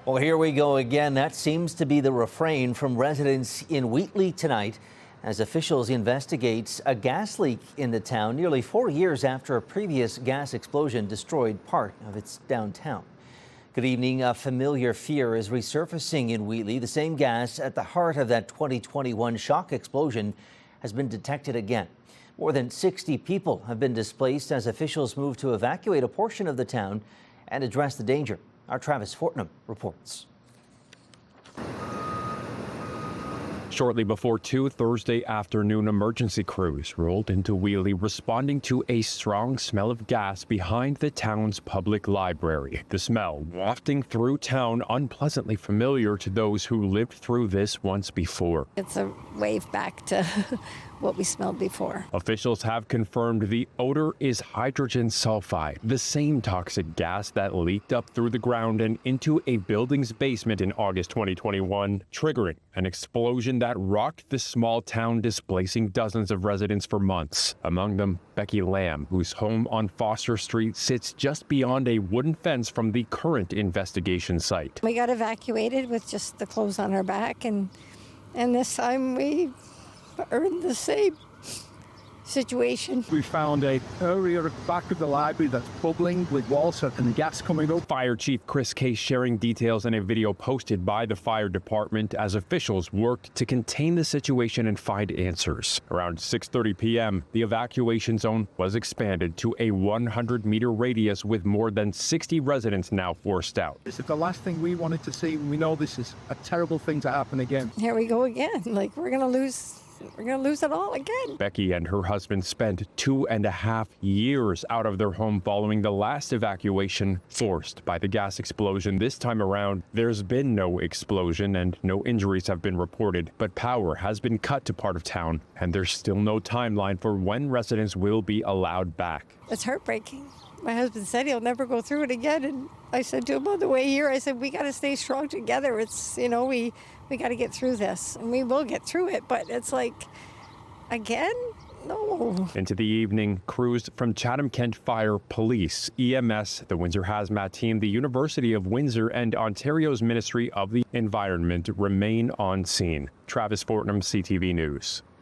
Well, here we go again. That seems to be the refrain from residents in Wheatley tonight as officials investigate a gas leak in the town nearly 4 years after a previous gas explosion destroyed part of its downtown. Good evening. A familiar fear is resurfacing in Wheatley. The same gas at the heart of that 2021 shock explosion has been detected again. More than 60 people have been displaced as officials move to evacuate a portion of the town and address the danger. Our Travis Fortnum reports. Shortly before 2 Thursday afternoon, emergency crews rolled into Wheatley responding to a strong smell of gas behind the town's public library. The smell wafting through town, unpleasantly familiar to those who lived through this once before. It's a wave back to what we smelled before. Officials have confirmed the odor is hydrogen sulfide, the same toxic gas that leaked up through the ground and into a building's basement in August 2021, triggering an explosion that rocked the small town, displacing dozens of residents for months. Among them, Becky Lamb, whose home on Foster Street sits just beyond a wooden fence from the current investigation site. We got evacuated with just the clothes on our back, and this time we are in the same situation. We found a area at the back of the library that's bubbling with water and gas coming up. Fire Chief Chris Case sharing details in a video posted by the fire department as officials worked to contain the situation and find answers. Around 6:30 p.m., the evacuation zone was expanded to a 100-meter radius with more than 60 residents now forced out. This is the last thing we wanted to see. We know this is a terrible thing to happen again. Here we go again. Like, we're gonna lose it all again. Becky and her husband spent 2.5 years out of their home following the last evacuation forced by the gas explosion. This time around, there's been no explosion and no injuries have been reported, but power has been cut to part of town, and there's still no timeline for when residents will be allowed back. It's heartbreaking. My husband said he'll never go through it again, and I said to him on the way here, I said, we got to stay strong together. It's, we got to get through this, and we will get through it, but it's like, again? No. Into the evening, crews from Chatham-Kent Fire, Police, EMS, the Windsor Hazmat Team, the University of Windsor, and Ontario's Ministry of the Environment remain on scene. Travis Fortnum, CTV News.